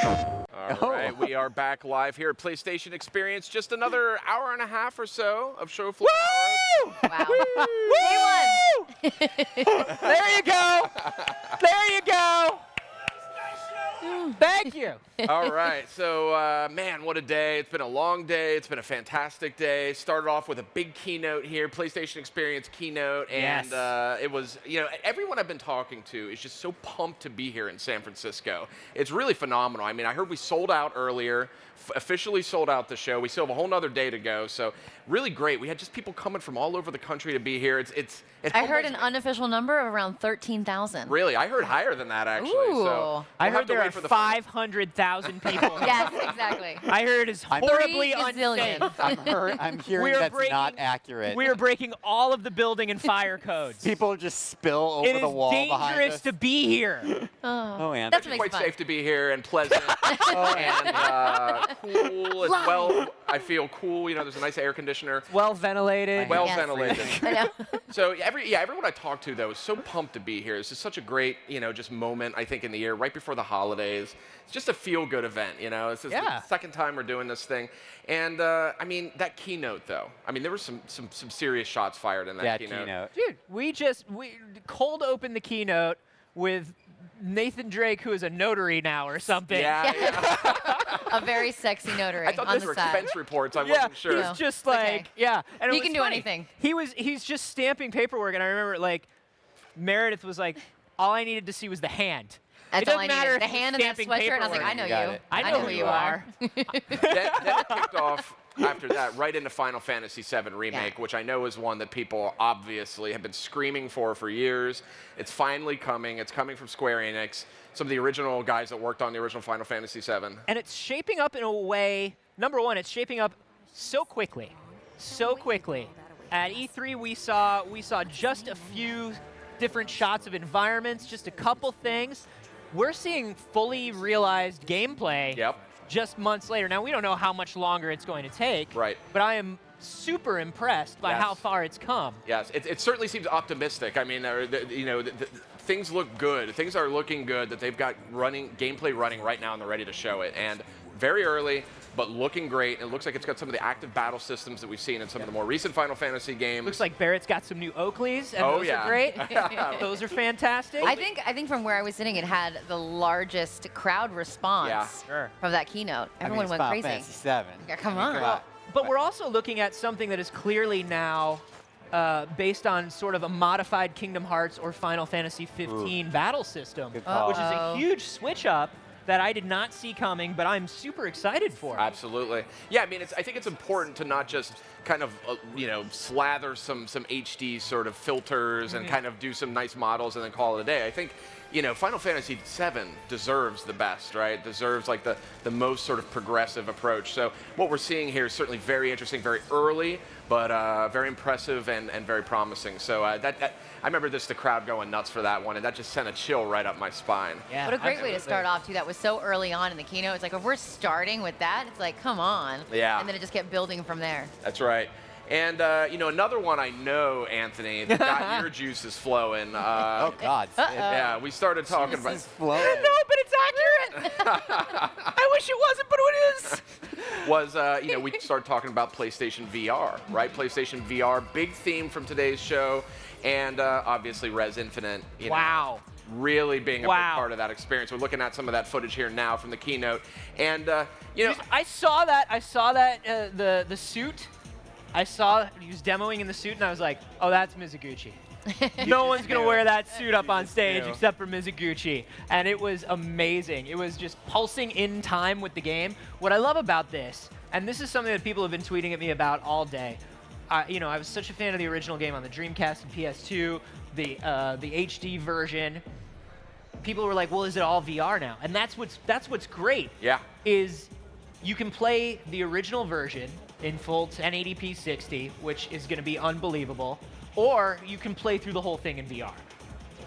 All right, we are back live here at PlayStation Experience. Just another hour and a half or so of show floor hours. Wow. Day one. There you go. There you go. Thank you. All right, so man, what a day. It's been a long day. It's been a fantastic day. Started off with a big keynote here, PlayStation Experience keynote. And it was, everyone I've been talking to is just so pumped to be here in San Francisco. It's really phenomenal. I mean, I heard we sold out earlier, officially sold out the show. We still have a whole nother day to go. So really great. We had just people coming from all over the country to be here. I heard an unofficial number of around 13,000. Really? I heard higher than that, actually. Ooh. So I we'll heard there are 500,000 people. Yes, exactly. I heard it's horribly 3 gazillion. unsafe. I'm hearing that's not accurate. We are breaking all of the building and fire codes. People just spill over the wall behind us. It is dangerous to be here. Oh, man. That's It's quite safe to be here and pleasant and cool as well. I feel cool. There's a nice air conditioner. Well ventilated. Well Yes. ventilated. I know. So everyone I talked to, though, is so pumped to be here. This is such a great, just moment, I think, in the year, right before the holidays. It's just a feel-good event, This is the second time we're doing this thing. And, that keynote, though. There were some serious shots fired in that keynote. Dude, we cold opened the keynote with Nathan Drake, who is a notary now or something. Yeah. A very sexy notary I thought on those the were side. expense reports. I wasn't sure. He's just Okay. And He it can was do funny. anything. He's just stamping paperwork, and I remember Meredith was like, all I needed to see was the hand. That's It all doesn't I matter needed. The if he's hand and that stamping sweatshirt, and I was like, paperwork. I know You got you. it. I know who you are. then it kicked off after that right into Final Fantasy VII Remake, which I know is one that people obviously have been screaming for years. It's finally coming. It's coming from Square Enix, some of the original guys that worked on the original Final Fantasy VII. And it's shaping up in a way, number one, it's shaping up so quickly. So quickly. At E3, we saw just a few different shots of environments, just a couple things. We're seeing fully realized gameplay just months later. Now, we don't know how much longer it's going to take, Right. but I am super impressed by how far it's come. Yes, it certainly seems optimistic. Things look good. Things are looking good that they've got gameplay running right now and they're ready to show it. And very early, but looking great. It looks like it's got some of the active battle systems that we've seen in some of the more recent Final Fantasy games. Looks like Barrett's got some new Oakleys, and those are great. Those are fantastic. I think from where I was sitting, it had the largest crowd response from that keynote. Everyone went crazy. Fantasy VII. Yeah, come on. But we're also looking at something that is clearly now based on sort of a modified Kingdom Hearts or Final Fantasy 15 battle system, which is a huge switch up that I did not see coming, but I'm super excited for. Absolutely. Yeah, I think it's important to not just kind of, slather some HD sort of filters and kind of do some nice models and then call it a day. I think, Final Fantasy VII deserves the best, right? Deserves the most sort of progressive approach. So what we're seeing here is certainly very interesting, very early, but very impressive and very promising. So I remember the crowd going nuts for that one, and that just sent a chill right up my spine. Yeah, What a great way to start off, too. That was so early on in the keynote. It's like, if we're starting with that, it's like, come on. Yeah. And then it just kept building from there. That's right. And, another one I know, Anthony, that got your juices flowing. Oh, God. Yeah, we started talking about... It's flowing. No, but it's accurate. I wish it wasn't, but it is. We started talking about PlayStation VR, right? PlayStation VR, big theme from today's show, and obviously Res Infinite. Wow. Really being a big part of that experience. We're looking at some of that footage here now from the keynote, and I saw that the suit. I saw he was demoing in the suit, and I was like, oh, that's Mizuguchi. No one's going to wear that suit up on stage except for Mizuguchi. And it was amazing. It was just pulsing in time with the game. What I love about this, and this is something that people have been tweeting at me about all day, I was such a fan of the original game on the Dreamcast and PS2, the HD version. People were like, well, is it all VR now? And that's what's great. Yeah. Is you can play the original version in full 1080p 60, which is going to be unbelievable, or you can play through the whole thing in VR.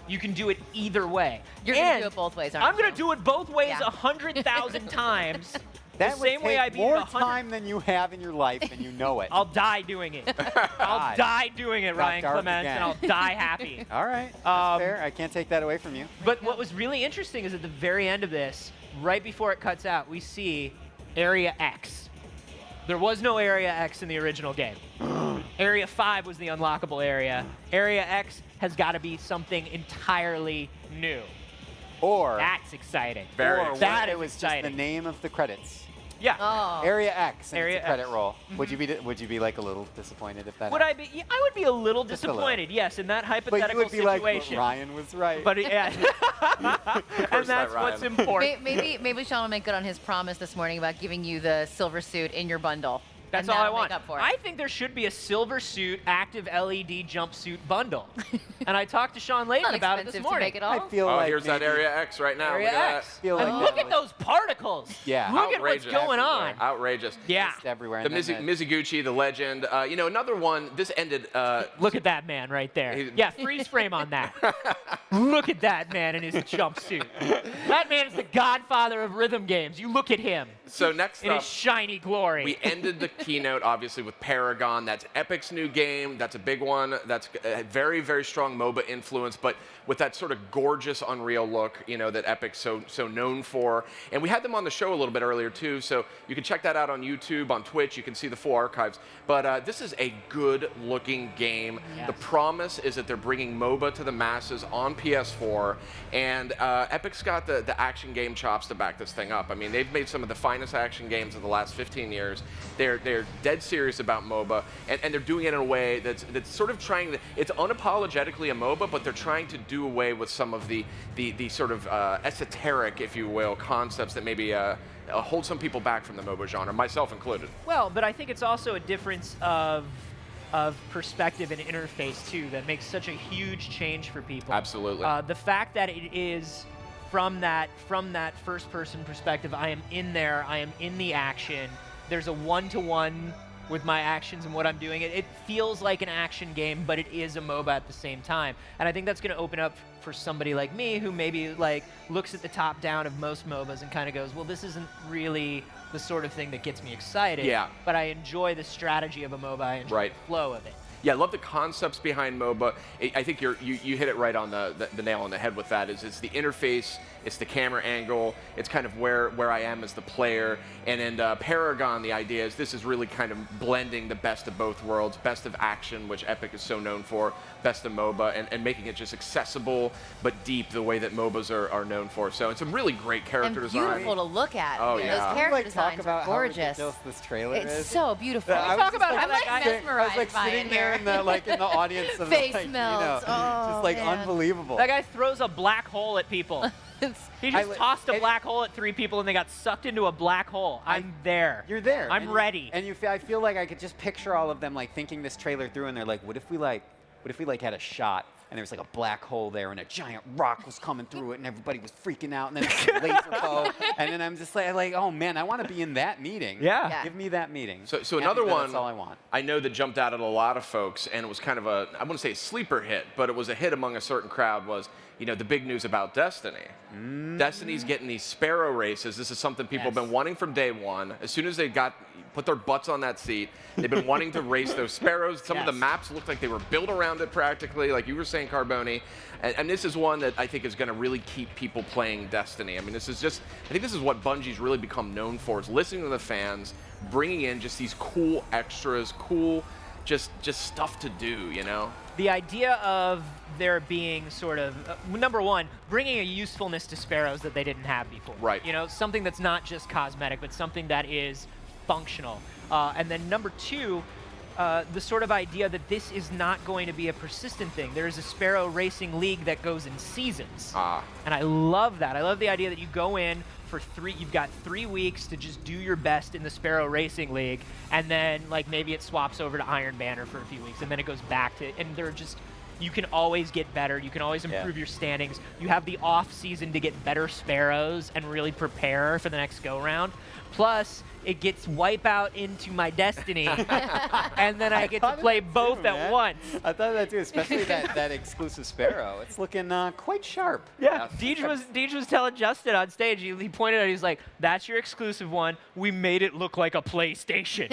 You can do it either way. You're going to do it both ways, aren't you? I'm going to do it both ways 100,000 times That the same way I beat more 100. time than you have in your life, and you know it. I'll die doing it. I'll die doing it, Ryan Clements, and I'll die happy. All right, that's fair. I can't take that away from you. But what was really interesting is at the very end of this, right before it cuts out, we see Area X. There was no Area X in the original game. Area 5 was the unlockable area. Area X has got to be something entirely new. Or that's exciting. That it was exciting. Just the name of the credits. Yeah. Oh. Area X and Area it's a credit X. roll. Would you be like a little disappointed if that? Would happened? I be? Yeah, I would be a little Just disappointed. Yes, in that But hypothetical you would be situation. like, Ryan was right. But yeah. And that's what's important. Maybe Sean will make good on his promise this morning about giving you the silver suit in your bundle. That's all I want. I think there should be a silver suit active LED jumpsuit bundle. And I talked to Sean Layton about it this morning. To make it all. I feel like here's that Area X right now. Area Look at X. that. Feel like Look at those particles. Yeah. Look at what's going on. Outrageous. Yeah. Just everywhere. The Mizuguchi, the legend. Another one. This ended. Look at that man right there. Yeah, freeze frame on that. Look at that man in his jumpsuit. That man is the godfather of rhythm games. You look at him. So next in up, his shiny glory. We ended the keynote obviously with Paragon. That's Epic's new game. That's a big one. That's a very, very strong MOBA influence, but with that sort of gorgeous Unreal look, that Epic's so known for. And we had them on the show a little bit earlier too, so you can check that out on YouTube, on Twitch. You can see the full archives. But this is a good-looking game. Yes. The promise is that they're bringing MOBA to the masses on PS4, and Epic's got the action game chops to back this thing up. I mean, they've made some of the finest action games of the last 15 years. They're dead serious about MOBA, and they're doing it in a way that's sort of trying to. It's unapologetically a MOBA, but they're trying to do away with some of the sort of esoteric, if you will, concepts that maybe hold some people back from the MOBA genre, myself included. Well, but I think it's also a difference of perspective and interface too that makes such a huge change for people. Absolutely. The fact that it is from that first-person perspective, I am in there, I am in the action. There's a one-to-one with my actions and what I'm doing. It feels like an action game, but it is a MOBA at the same time. And I think that's going to open up for somebody like me who maybe looks at the top down of most MOBAs and kind of goes, well, this isn't really the sort of thing that gets me excited. Yeah. But I enjoy the strategy of a MOBA. I enjoy the flow of it. Yeah, I love the concepts behind MOBA. I think you hit it right on the nail on the head with that. It's the interface, it's the camera angle, it's kind of where I am as the player. And in Paragon, the idea is this is really kind of blending the best of both worlds, best of action, which Epic is so known for, best of MOBA, and making it just accessible but deep the way that MOBAs are known for. So it's some really great character design. And beautiful to look at. Oh, yeah. Those character designs about are gorgeous. How ridiculous this trailer It's is. so beautiful. I'm mesmerized by sitting it there here. in the audience of Face just melts. Oh, man. unbelievable. That guy throws a black hole at people. He just tossed a black hole at 3 people and they got sucked into a black hole. I'm there. You're there. I'm ready. I feel like I could just picture all of them thinking this trailer through, and they're like, what if we had a shot and there was a black hole there and a giant rock was coming through it and everybody was freaking out and then a laser bow, and then I'm just like, oh man, I want to be in that meeting. Yeah. Give me that meeting. So another one. That's all I want. I know that jumped out at a lot of folks, and it was kind of I wouldn't say a sleeper hit, but it was a hit among a certain crowd. Was the big news about Destiny. Destiny's getting these Sparrow races. This is something people have been wanting from day one. As soon as they put their butts on that seat, they've been wanting to race those Sparrows. Some of the maps looked like they were built around it practically, like you were saying, Carboni. And this is one that I think is going to really keep people playing Destiny. I mean, I think this is what Bungie's really become known for, is listening to the fans, bringing in just these cool extras, cool just stuff to do, The idea of there being sort of, number one, bringing a usefulness to Sparrows that they didn't have before. Right. Something that's not just cosmetic, but something that is functional. And then number two, the sort of idea that this is not going to be a persistent thing. There is a Sparrow Racing League that goes in seasons. And I love that. I love the idea that you go in for you've got 3 weeks to just do your best in the Sparrow Racing League, and then maybe it swaps over to Iron Banner for a few weeks, and then it goes back to, and they're just, you can always get better. You can always improve your standings. You have the off season to get better sparrows and really prepare for the next go-round. Plus, it gets Wipeout into my Destiny, and then I get to play both at once. I thought that too, especially that exclusive Sparrow. It's looking quite sharp. Yeah, Deej was telling Justin on stage, he pointed out, he's like, that's your exclusive one. We made it look like a PlayStation.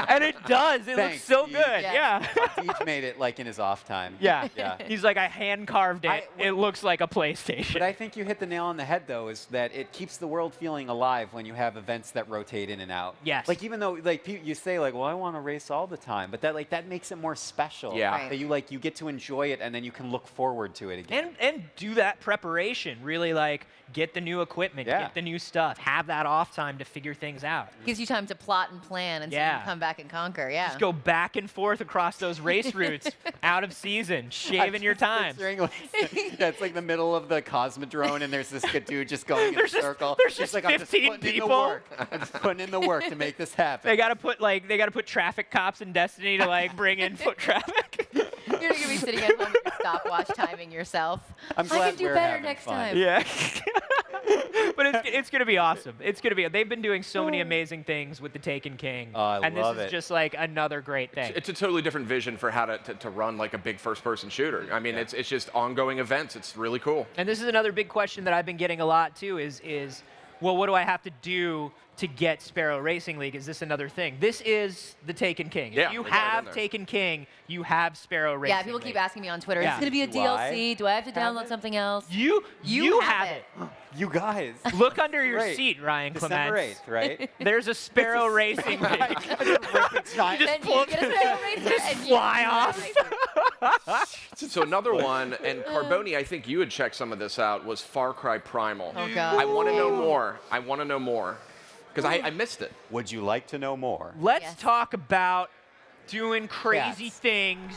And it does. It looks so Deej. good. Yeah. Deej made it like in his off time. Yeah. He's like, I hand carved it. It looks like a PlayStation. But I think you hit the nail on the head, though, is that it keeps the world feeling alive when you have events that rotate in and out. Yes. Like even though like you say like, well, I want to race all the time, but that makes it more special. Yeah. Right. That you get to enjoy it and then you can look forward to it again. And do that preparation. Really like get the new equipment, get the new stuff, have that off time to figure things out. Gives you time to plot and plan and so you can come back and conquer. Yeah. Just go back and forth across those race routes out of season, shaving your time. It's like the middle of the Cosmodrome and there's this dude just going in a circle. There's just like, 15 people. I'm just putting in the work to make this happen. They gotta put traffic cops in Destiny to like bring in foot traffic. You're gonna be sitting at home with your stopwatch timing yourself. I'm I glad can do we're better having next fun. time. Yeah. But it's gonna be awesome. It's gonna be. They've been doing so many amazing things with the Taken King, Oh, I and love this is it. just like another great thing. It's a totally different vision for how to run like a big first-person shooter. I mean, it's just ongoing events. It's really cool. And this is another big question that I've been getting a lot too. Is well, what do I have to do to get Sparrow Racing League? Is this another thing? This is the Taken King. Yeah, If you they got it in have there. Taken King, you have Sparrow Racing Yeah, people League. keep asking me on Twitter, Yeah. is it going to be a Do I DLC? Do I have to have download it? something else? You have it. You guys. Look under your Great. seat, Ryan December Clements. 8th, right? There's a Sparrow Racing League. Then you get a Sparrow Racer and you fly get a off. Racer. So another one, and Carboni, I think you had checked some of this out, was Far Cry Primal. Oh, God. I want to know more. I want to know more. Because I missed it. Would you like to know more? Let's Yes. talk about doing crazy Yes. things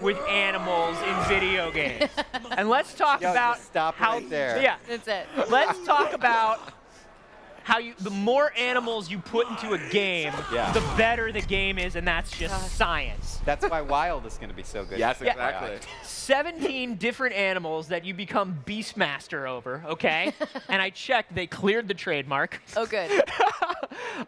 with animals in video games. And let's talk Yo, about just stop how right there. Yeah. That's it. Let's talk about how the more animals you put into a game, Yeah. the better the game is, and that's just science. That's why Wild is going to be so good. Yes, Yeah. exactly. 17 different animals that you become Beastmaster over, okay? And I checked, they cleared the trademark. Oh, good.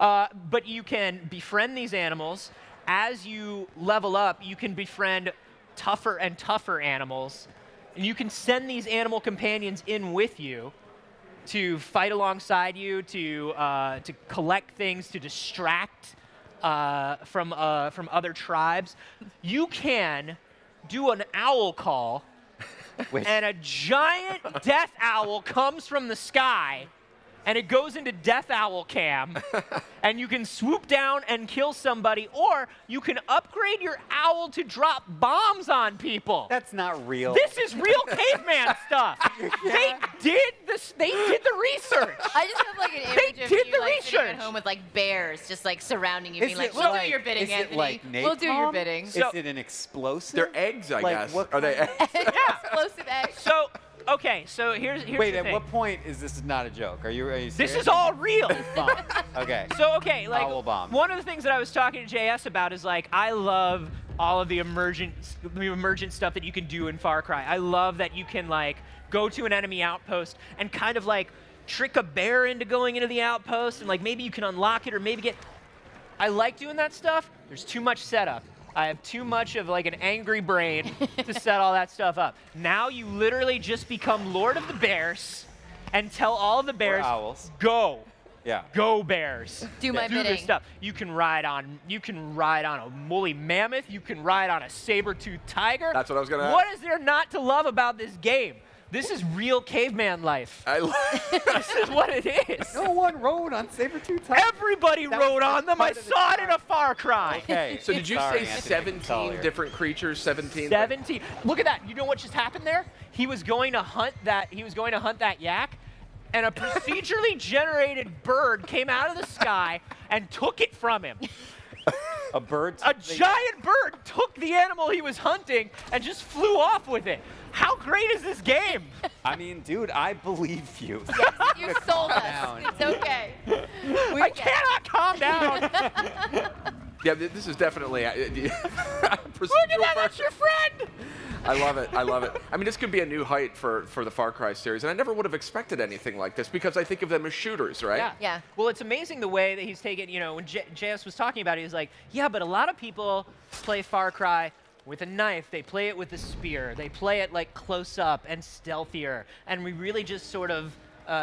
But you can befriend these animals. As you level up, you can befriend tougher and tougher animals. And you can send these animal companions in with you to fight alongside you, to collect things, to distract from other tribes. You can do an owl call, Which- and a giant death owl comes from the sky, and it goes into Death Owl Cam, and you can swoop down and kill somebody, or you can upgrade your owl to drop bombs on people. That's not real. This is real caveman stuff. They did this. They did the research. I just have like an They image of did you the like sitting at research. home with like bears just like surrounding you, Is being like, it we'll like- do your bidding, is it Anthony. like We'll do your napalm? bidding. So- Is it an explosive? They're eggs, I Like, guess. what Are they kind eggs? Explosive eggs. So, okay, so here's Wait, the at thing. what point is this not a joke? Are you serious? This is all real. Okay. So, okay, like, Owl bomb. one of the things that I was talking to JS about is, like, I love all of the emergent stuff that you can do in Far Cry. I love that you can, like, go to an enemy outpost and kind of, like, trick a bear into going into the outpost, and, like, maybe you can unlock it or maybe get... I like doing that stuff. There's too much setup. I have too much of, like, an angry brain to set all that stuff up. Now you literally just become Lord of the Bears and tell all of the bears, owls. go. Yeah. Go Bears. Do my Do this bidding. stuff. You can ride on a woolly mammoth. You can ride on a saber-toothed tiger. That's what I was gonna What ask. is there not to love about this game? This is real caveman life. This is what it is. No one rode on saber-tooth tiger. Everybody That was rode on them. I part of the saw it in a charm. Far Cry. Okay. So did you Sorry, say Anthony, I can tell 17 here. different creatures? 17? 17. Look at that. You know what just happened there? He was going to hunt that yak, and a procedurally generated bird came out of the sky and took it from him. A bird. A giant bird took the animal he was hunting and just flew off with it. How great is this game? I mean, dude, I believe you. You sold us. down. It's okay. I cannot calm down. Yeah, this is definitely Look at that, that's your friend. I love it. I love it. I mean, this could be a new height for the Far Cry series, and I never would have expected anything like this because I think of them as shooters, right? Yeah. Yeah. Well, it's amazing the way that he's taken, you know, when JS was talking about it, he was like, yeah, but a lot of people play Far Cry with a knife. They play it with a spear. They play it like close up and stealthier. And we really just sort of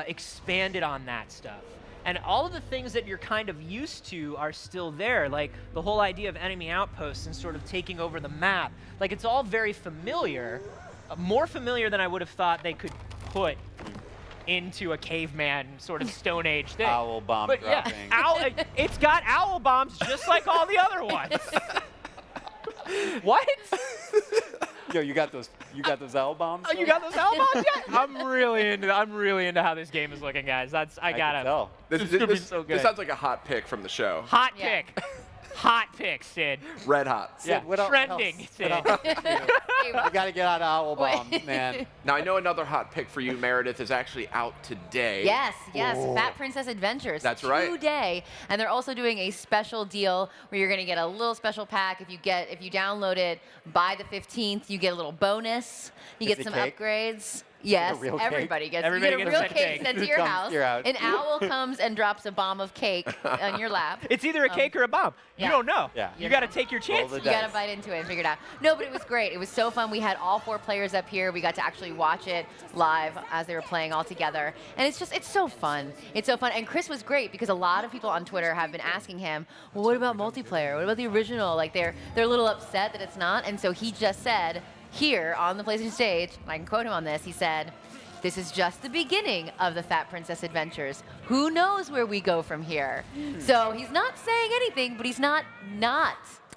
expanded on that stuff. And all of the things that you're kind of used to are still there, like the whole idea of enemy outposts and sort of taking over the map. Like, it's all very familiar, more familiar than I would have thought they could put into a caveman sort of Stone Age thing. Owl bomb But dropping. yeah, it's got owl bombs just like all the other ones. What? Yo, you got those owl bombs? Oh, you got those owl bombs yet? I'm really into how this game is looking, guys. I can gotta. tell. It's gonna be so good. This sounds like a hot pick from the show. Hot Yeah. pick. Hot pick, Sid. Red hot. Yeah, what else? trending, Sid. You got to get out of owl bombs, man. Now, I know another hot pick for you, Meredith, is actually out today. Yes, Fat Princess Adventures. That's right. Today, and they're also doing a special deal where you're going to get a little special pack if you download it by the 15th. You get a little bonus. You Is get it some cake? upgrades. Yes, real cake? everybody gets. Everybody you get a gets real a cake cake. sent to your Comes house. to your house. An owl comes and drops a bomb of cake on your lap. It's either a cake or a bomb. yeah. You don't know. Yeah. You got to take your Roll chances. the You got dice. to bite into it and figure it out. No, but it was great. It was so fun. We had all 4 players up here. We got to actually watch it live as they were playing all together. And it's so fun. It's so fun. And Chris was great because a lot of people on Twitter have been asking him, well, what about multiplayer? What about the original? Like, they're a little upset that it's not. And so he just said here on the PlayStation stage, and I can quote him on this, he said, this is just the beginning of the Fat Princess Adventures. Who knows where we go from here? So he's not saying anything, but he's not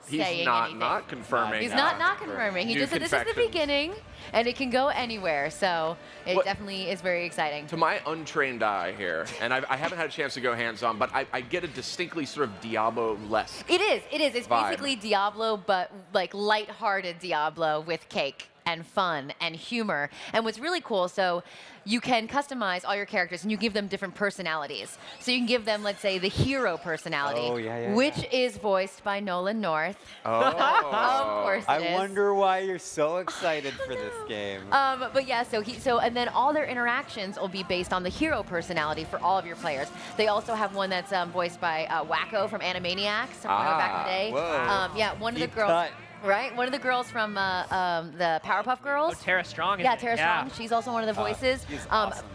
He's saying not anything. not confirming. He's not confirming. He New just said this is the confections. beginning, and it can go anywhere. So it What- definitely is very exciting. To my untrained eye here, and I haven't had a chance to go hands-on, but I get a distinctly sort of Diablo-less. It is. It's vibe. basically Diablo, but like lighthearted Diablo with cake and fun and humor. And what's really cool, so you can customize all your characters and you give them different personalities. So you can give them, let's say, the hero personality, Oh, yeah, which is voiced by Nolan North. Oh. Of course it I is. wonder why you're so excited for this game. But yeah, and then all their interactions will be based on the hero personality for all of your players. They also have one that's voiced by Wacko from Animaniacs, from back in the day. whoa. Yeah, one of the Deep girls. cut. Right, one of the girls from the Powerpuff Girls. Oh, Tara Strong. Yeah, Tara Strong. She's also one of the voices. she's awesome.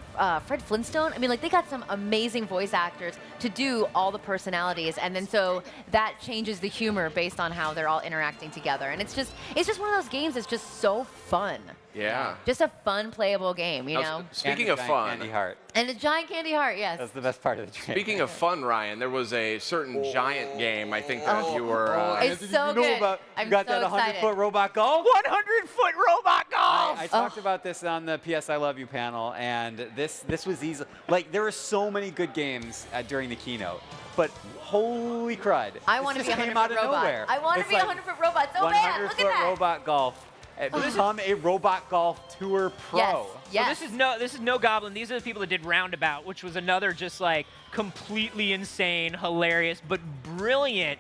Fred Flintstone. I mean, like, they got some amazing voice actors to do all the personalities, and then so that changes the humor based on how they're all interacting together. And it's just one of those games that's just so fun. Yeah. Just a fun, playable game, you Now, know. speaking And of the giant fun, candy heart. And a giant candy heart, yes. That's the best part of the game. speaking of fun, Ryan, there was a certain giant game I think that you were. It's Anthony, so you know good. about, I'm you got so that excited. 100-foot robot golf? 100-foot robot golf. I talked about this on the PS I Love You panel, and this was easy. Like, there were so many good games during the keynote, but holy crud. I this want to just be a came out 100-foot of robot. nowhere. I want to It's be a like 100-foot robot so bad. Look at 100-foot that. robot golf. Become a Robot Golf Tour Pro. Yes. Yes. So this is no Goblin. These are the people that did Roundabout, which was another just like completely insane, hilarious, but brilliant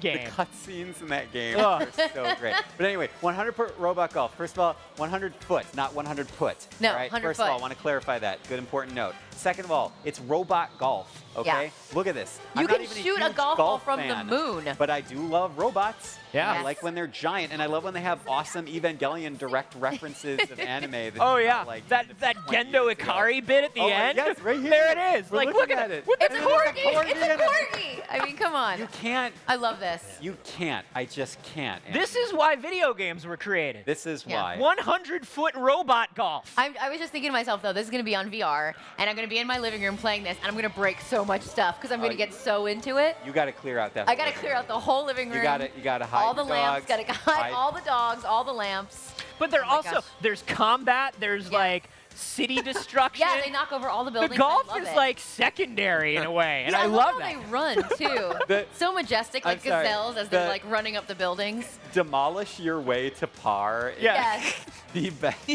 game. The cutscenes in that game Ugh. are so great. But anyway, 100-foot robot golf. First of all, 100 foot, not 100 put. No, all right? 100 First of all, I foot. want to clarify that. Good important note. Second of all, it's robot golf. Okay. Yeah. Look at this. You I'm can not even shoot a huge golf ball from the fan, moon. But I do love robots. Yeah. I Yes. like when they're giant, and I love when they have awesome Evangelion direct references of anime. That Oh came yeah, out, like, that 20 Gendo years ago. Ikari bit at the Oh, end. yes, right here. There it is. We're Like, looking look at it. it. What It's the- a And there's a corgi. It's a corgi in it. corgi. I mean, come on. You can't. I love this. You can't. I just can't. This is why video games were created. This is Yeah. why. 100-foot robot golf. I was just thinking to myself, though, this is going to be on VR, and I'm going to be in my living room playing this, and I'm going to break so much stuff because I'm going to get so into it. You got to clear out that. I got to clear out the whole living room. You got to hide all the your lamps. dogs, Got to hide all the dogs, all the lamps. But there Oh my also gosh. there's combat. There's Yeah. like city destruction. Yeah, they knock over all the The buildings. golf I love is it. like secondary in a way, and Yeah, I love love how that. they run too. The- So majestic, I'm like sorry, gazelles as they're the- like running up the buildings. Demolish your way to par. is Yeah. Yes. The best.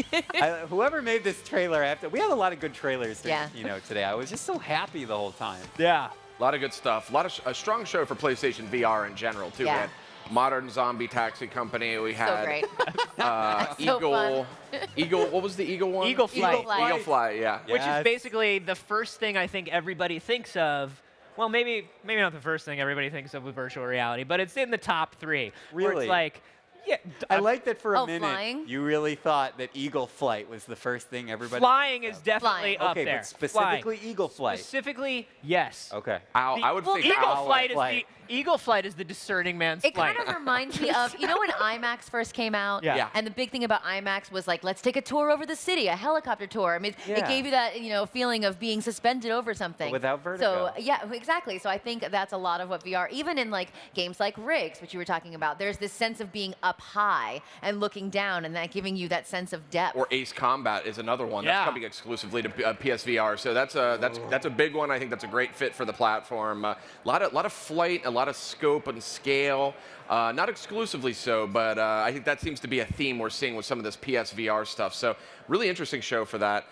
Whoever made this trailer, we had a lot of good trailers during Yeah. the keynote today. I was just so happy the whole time. Yeah. A lot of good stuff. A strong show for PlayStation VR in general too. Yeah. We had Modern Zombie Taxi Company. We had great. So Eagle. fun. Eagle. What was the Eagle one? Eagle Flight. Eagle Flight. Yeah. Which is Yes. basically the first thing I think everybody thinks of. Well, maybe not the first thing everybody thinks of with virtual reality, but it's in the top 3. Where Really? it's like, yeah, I like that for a Oh, minute flying? you really thought that Eagle Flight was the first thing everybody. flying is definitely Flying. up Okay, there. but specifically Flying. Eagle Flight. Specifically, yes. Okay. Owl. I would think Eagle Owl. Flight is Flight. Eagle Flight is the discerning man's It flight. kind of reminds me of, you know, when IMAX first came out? Yeah. Yeah. And the big thing about IMAX was like, let's take a tour over the city, a helicopter tour. I mean, it Yeah. gave you that, you know, feeling of being suspended over something. without vertigo. So, yeah, exactly. So I think that's a lot of what VR, even in like games like Riggs, which you were talking about, there's this sense of being up high and looking down and that giving you that sense of depth. Or Ace Combat is another one Yeah. that's coming exclusively to PSVR. So that's a big one. I think that's a great fit for the platform. A lot of flight, a lot of scope and scale. Not exclusively so, but I think that seems to be a theme we're seeing with some of this PSVR stuff. So really interesting show for that.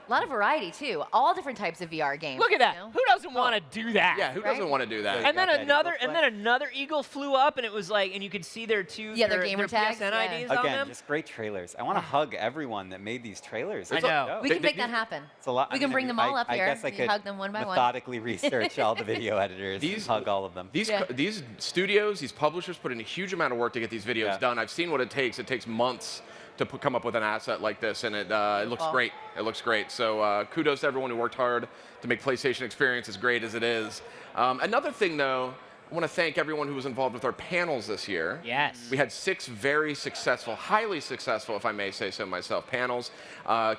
A lot of variety too. All different types of VR games. Look at that. you know? Who doesn't want to do that? Yeah, who doesn't Right? want to do that? Like- And then Got that another eagle flew up, and it was like, and you could see their their gamer tags, PSN yeah. IDs on Again, them. just great trailers. I want to hug everyone that made these trailers. I It's a- know. We They- can they- make that happen. It's a lot. We I can mean, bring them all up I here. guess I You could hug them one by one. methodically research all the video editors These- and hug all of them. These Yeah. these studios, these publishers put in a huge amount of work to get these videos Yeah. done. I've seen what it takes. It takes months to come up with an asset like this, and it looks Beautiful. great. It looks great. So kudos to everyone who worked hard to make PlayStation Experience as great as it is. Another thing, though, I want to thank everyone who was involved with our panels this year. Yes. We had 6 very successful, highly successful, if I may say so myself, panels,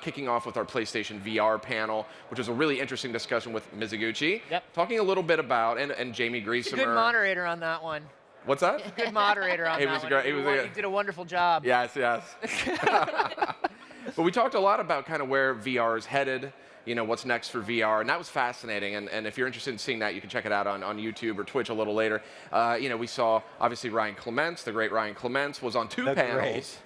kicking off with our PlayStation VR panel, which was a really interesting discussion with Mizuguchi. Yep. Talking a little bit about, and Jamie He's a Griesemer. good moderator on that one. What's that? Good moderator on He that was one. great. He He did was a a- won- he did a wonderful job. Yes, yes. But we talked a lot about kind of where VR is headed, you know, what's next for VR, and that was fascinating. And if you're interested in seeing that, you can check it out on YouTube or Twitch a little later. You know, we saw, obviously, Ryan Clements, the great Ryan Clements, was on 2 The panels. great.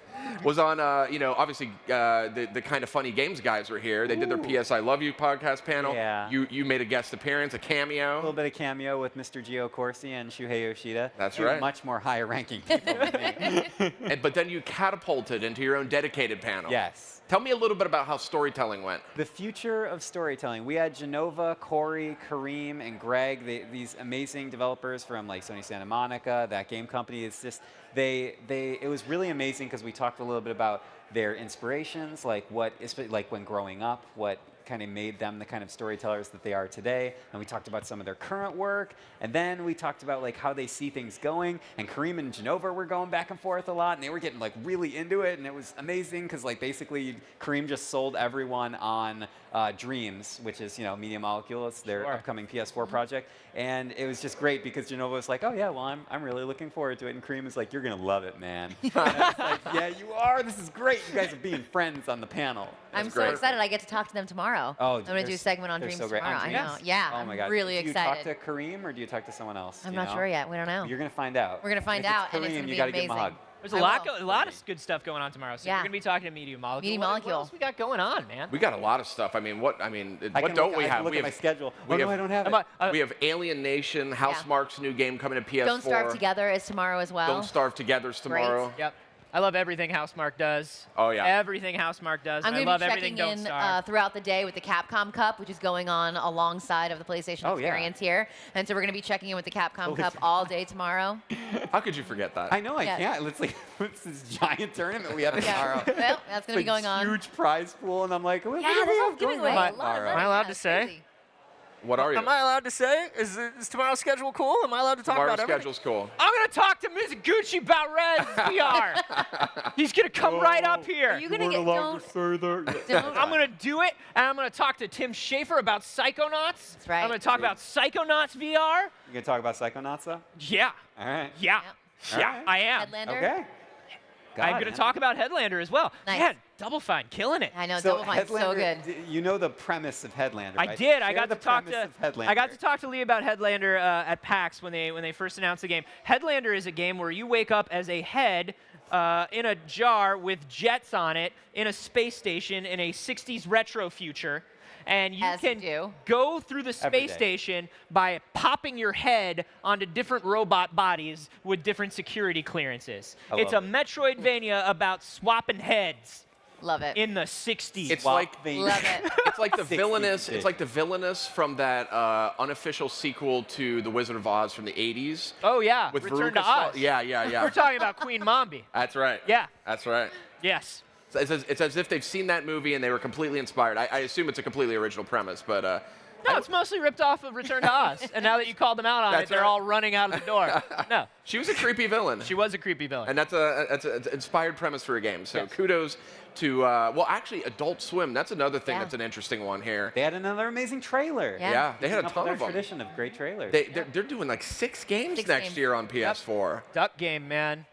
Was on, you know, obviously the kind of funny games guys were here. They did their PS I Love You podcast panel. Yeah. You made a guest appearance, a A cameo. little bit of cameo with Mr. Gio Corsi and Shuhei Yoshida. That's Two right. Much more higher ranking people than me. But then you catapulted into your own dedicated panel. Yes. Tell me a little bit about how storytelling went. The future of storytelling. We had Genova, Corey, Kareem, and Greg, these amazing developers from like Sony Santa Monica, that game company. It's just it was really amazing because we talked a little bit about their inspirations, like when growing up, what kind of made them the kind of storytellers that they are today. And we talked about some of their current work. And then we talked about like how they see things going. And Kareem and Genova were going back and forth a lot, and they were getting like really into it. And it was amazing because like basically Kareem just sold everyone on Dreams, which is, you know, Media Molecule. It's their Sure. upcoming PS4 project. And it was just great because Genova was like, oh yeah, well I'm really looking forward to it. And Kareem was like, you're gonna love it, man. And I was like, yeah, you are. This is great. You guys are being friends on the panel. I'm That's so great. excited. I get to talk to them tomorrow. Oh, I'm going to do a segment on they're Dreams so great. tomorrow. On I Dreams? know. Yeah, Oh my I'm God. really do you excited. talk to Kareem or do you talk to someone else? I'm Do not you sure know? yet. We don't know. You're gonna find out. We're gonna find And if out, it's and it's Kareem, gonna you be gotta give him a amazing. hug. There's I a will. lot of good stuff going on tomorrow. So Yeah. we're gonna be talking to Media Molecule. Media What Molecule. else we got going on, man? We got a lot of stuff. I mean, what I can don't look, we I can have? look We at my have schedule. we Oh, no, have- I don't have Am it. I- we have Alien Nation, Housemarque's new game coming to PS4. Don't Starve Together is tomorrow as well. Don't Starve Together's tomorrow. Yep. I love everything Housemarque does. Oh, yeah. Everything Housemarque does. I'm and I going to love be everything checking Don't in Starve. throughout the day with the Capcom Cup, which is going on alongside of the PlayStation Oh, yeah. Experience here. And so we're going to be checking in with the Capcom Holy Cup crap. all day tomorrow. How could you forget that? I know I Yeah. can't. It's like it's this giant tournament we have tomorrow. Yeah. Well, that's going to be going on. Huge prize pool, and I'm like, what Yeah, do we that's all have giving going away on a lot of tomorrow? money. Am I allowed Yeah, to it's say? crazy. What are you? Am I allowed to say? Is tomorrow's schedule cool? Am I allowed to talk Tomorrow's about everything? schedule's cool. I'm gonna talk to Mizuguchi about Res VR. He's gonna come right up here. Are you going to get don't I'm gonna do it, and I'm gonna talk to Tim Schafer about Psychonauts. That's right. I'm gonna talk about Psychonauts VR. You gonna talk about Psychonauts though? Yeah, All right. yeah, Yep. yeah. Alright. I am. Headlander. Okay. I'm God, gonna man. talk about Headlander as well. Nice. Man, Double Fine, killing it. I know, So Double Fine's so Headlander, good. You know the premise of Headlander, I right? did. I Share got the to talk premise to. of Headlander. I got to talk to Lee about Headlander at PAX when they first announced the game. Headlander is a game where you wake up as a head in a jar with jets on it in a space station in a 60s retro future. And you As you can do. go through the Every space day. station by popping your head onto different robot bodies with different security clearances. I It's a love it. Metroidvania about swapping heads Love it. in the 60s. It's Swap like things. Love it. it's like the 60s villainous. shit. It's like the villainous from that unofficial sequel to The Wizard of Oz from the '80s. Oh, yeah. With Return Veruca to Salt. Oz. Yeah, yeah, yeah. We're talking about Queen Mombi. That's right. Yeah. That's right. Yes. So it's as if they've seen that movie and they were completely inspired. I assume it's a completely original premise, but No, it's mostly ripped off of Return to Oz. And now that you called them out on That's it, they're right. all running out of the door. No, she was a creepy villain. she was a creepy villain. And that's an inspired premise for a game. So Yes. kudos to, well, actually, Adult Swim. That's another thing Yeah. that's an interesting one here. They had another amazing trailer. Yeah. Yeah, they had a Keeping up ton with of their them. tradition of great trailers. They're doing like 6 games 6 next games. year on PS4. Duck Game, man.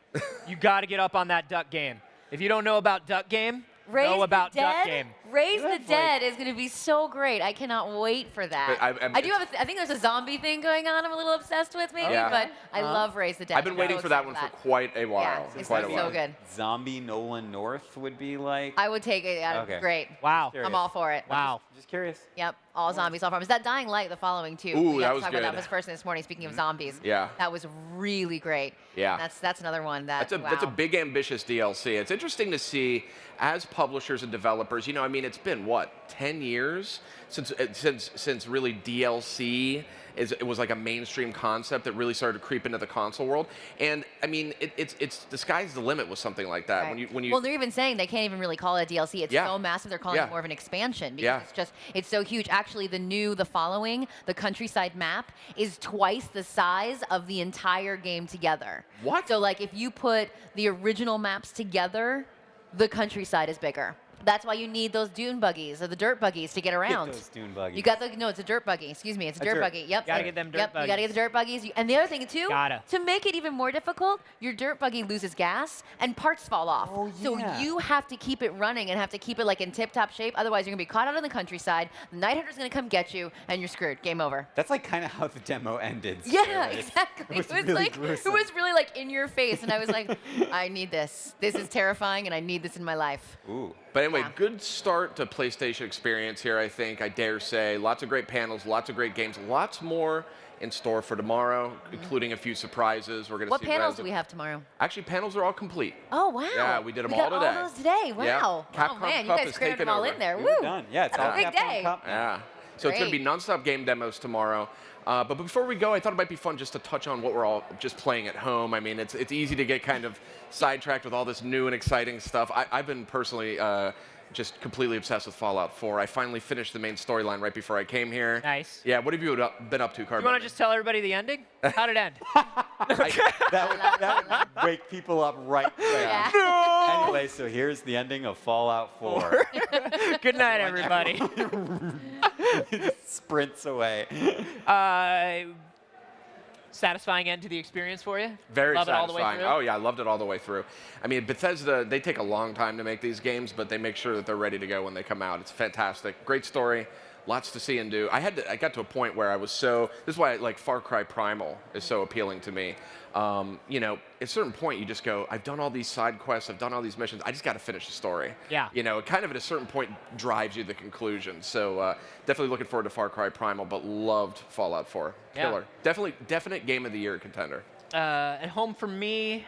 You got to get up on that Duck Game. If you don't know about Duck Game, know about the Duck Dead. Game. Raise You the have, Dead is going to be so great. I cannot wait for that. But I do have. I think there's a zombie thing going on. I'm a little obsessed with maybe, Yeah. but I love Raise the Dead. I've been I'm waiting so for that excited one for quite a while. Yeah, For it's quite a so while. good. Zombie Nolan North would be like. I would take it. Yeah, Okay. Great. Wow. Curious. I'm all for it. Wow. Just curious. Yep, all zombies, all farmers. That Dying Light, the following too. Ooh, we that got was to talk about good. that was first thing this morning. Speaking of zombies, Yeah. that was really great. Yeah. That's another one that. That's a wow. big ambitious DLC. It's interesting to see as publishers and developers. You know, I mean, it's been what 10 years since really DLC it was like a mainstream concept that really started to creep into the console world. And I mean, it's the sky's the limit with something like that. Right. When you well, they're even saying they can't even really call it a DLC. It's Yeah. so massive, they're calling Yeah. it more of an expansion because Yeah. it's so huge. Actually, the following, the countryside map is twice the size of the entire game together. What? So like if you put the original maps together, the countryside is bigger. That's why you need those dune buggies or the dirt buggies to get around. those dune buggies. You got no, it's a dirt buggy. Excuse me, it's a dirt buggy. Yep. Gotta get them dirt Yep, you gotta get the dirt buggies. And the other thing too, Gotta. to make it even more difficult, your dirt buggy loses gas and parts fall off. Oh, So yeah. you have to keep it running and have to keep it like in tip-top shape. Otherwise, you're gonna be caught out in the countryside. The night hunter's gonna come get you, and you're screwed. Game over. That's like kind of how the demo ended. Yeah, Sarah. exactly. It was really like gruesome. it was really like in your face, and I was like, I need this. This is terrifying, and I need this in my life. Ooh. But anyway, Yeah. good start to PlayStation experience here, I think, I dare say. Lots of great panels, lots of great games, lots more in store for tomorrow, including a few surprises. We're going to What see panels Resi- do we have tomorrow? Actually, panels are all complete. Oh wow! Yeah, we did 'em we all got today. all those today. Wow! Yeah. Oh Capcom man, you Cup guys is crammed taking them all over. in there. We Woo! were done. Yeah, it's That's all a big Capcom day. Cup. Yeah. So it's going to be Great. nonstop game demos tomorrow. But before we go, I thought it might be fun just to touch on what we're all just playing at home. I mean, it's easy to get kind of sidetracked with all this new and exciting stuff. I've been personally just completely obsessed with Fallout 4. I finally finished the main storyline right before I came here. Nice. Yeah, what have you been up to, Carbon? You want to just tell everybody the ending? How'd it end? That would wake people up right there. Yeah. Anyway, so here's the ending of Fallout 4. Good night, everybody. He just sprints away. Satisfying end to the experience for you? Very Love it all the satisfying. way through? Oh yeah, I loved it all the way through. I mean, Bethesda, they take a long time to make these games, but they make sure that they're ready to go when they come out. It's fantastic. Great story. Lots to see and do. I got to a point where I was so. This is why like Far Cry Primal is so appealing to me. You know, at a certain point, you just go, I've done all these side quests, I've done all these missions. I just got to finish the story. Yeah. You know, it kind of at a certain point drives you to the conclusion. So definitely looking forward to Far Cry Primal, but loved Fallout 4. Yeah. Killer. Definite Game of the Year contender. At home for me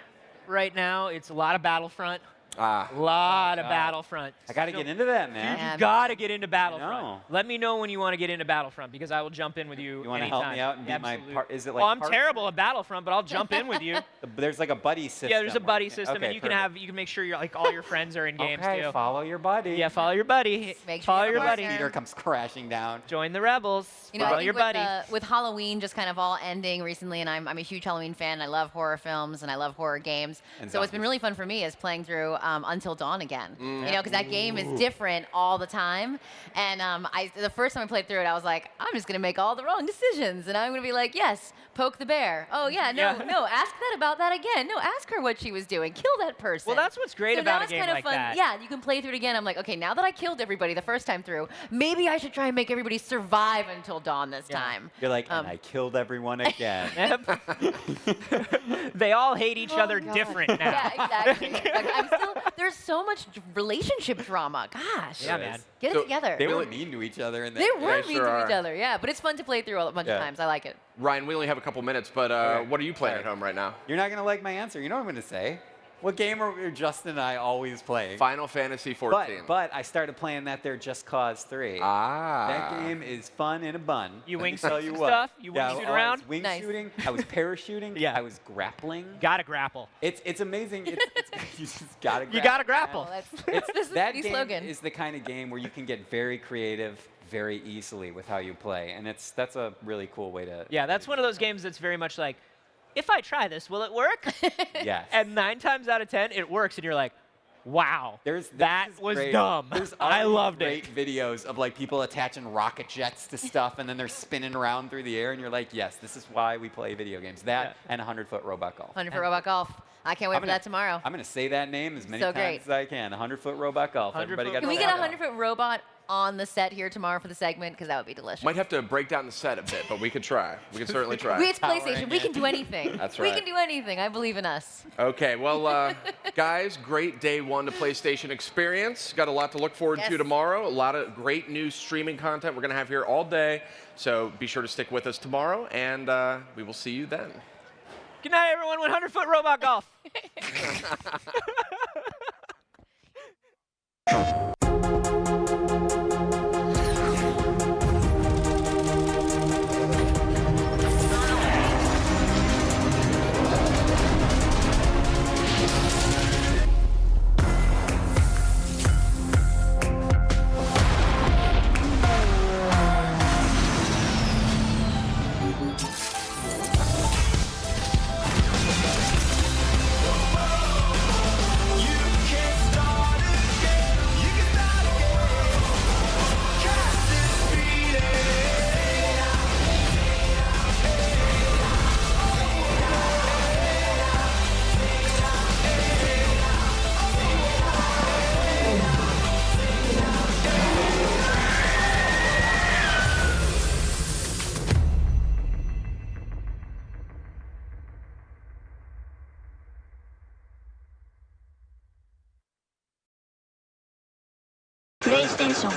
right now, it's a lot of Battlefront. Ah. A lot of Battlefront. I got to get into that, man. Yeah. You gotta get into Battlefront. know. Let me know when you want to get into Battlefront because I will jump in with you. You want to anytime. help me out and be my Absolutely. part? Is it like Well, I'm partner? terrible at Battlefront, but I'll jump in with you. There's like a buddy system. Yeah, there's a where buddy you system, okay, and you can perfect. you can make sure you're like all your friends are in games Okay, too. follow your buddy. Yeah, follow your buddy. Make sure Follow you your have a buddy. partner. Peter comes crashing down. Join the rebels. You know, follow I your think buddy. with Halloween just kind of all ending recently, and I'm a huge Halloween fan. I love horror films and I love horror games. And So what's been zombies. really fun for me is playing through Until Dawn again. You know, because that game is different all the time. And the first time I played through it, I was like, I'm just gonna make all the wrong decisions, and I'm gonna be like, yes, poke the bear. Oh yeah, no, ask that about that again. No, ask her what she was doing. Kill that person. Well, that's what's great so about now a it's game kind of like fun. that. Yeah, you can play through it again. I'm like, okay, now that I killed everybody the first time through, maybe I should try and make everybody survive until dawn this time. You're like, and I killed everyone again. They all hate each other God. different now. Yeah, exactly. There's so much relationship drama. Gosh. Yeah, man. Get it together. They were mean to each other. And They were mean sure to are. each other, yeah. But it's fun to play through a bunch of times. I like it. Ryan, we only have a couple minutes, but what are you playing at home right now? You're not going to like my answer. You know what I'm going to say? What game are Justin and I always playing? Final Fantasy 14. But I started playing that there Just Cause 3. Ah. That game is fun in a bun. You Let me wingsuit tell you some what. stuff? You wingsuit I around? was Nice. wingsuiting. I was parachuting. Yeah. I was grappling. Gotta grapple. It's amazing. You just gotta grapple. You gotta grapple. Oh, this is That the game slogan. is the kind of game where you can get very creative very easily with how you play, and that's a really cool way to. Yeah, that's one of those games that's very much like, if I try this, will it work? Yes. And 9 times out of 10, it works, and you're like, wow, This that is was great. dumb. There's I already loved great it. videos of like people attaching rocket jets to stuff, and then they're spinning around through the air, and you're like, yes, this is why we play video games. That and 100-foot robot golf. 100 for robot golf. I can't wait for that tomorrow. I'm gonna say that name as many So times great. as I can. 100-foot robot golf. 100-foot Everybody got Can we to get a check it out. 100-foot robot on the set here tomorrow for the segment? Because that would be delicious. Might have to break down the set a bit, but we could try. We could certainly try. It's PlayStation. We can do anything. That's We right. can do anything. I believe in us. Okay, well, guys, great day one to PlayStation experience. Got a lot to look forward to Yes. tomorrow. A lot of great new streaming content we're going to have here all day. So be sure to stick with us tomorrow, and we will see you then. Good night, everyone. 100-foot robot golf. PlayStation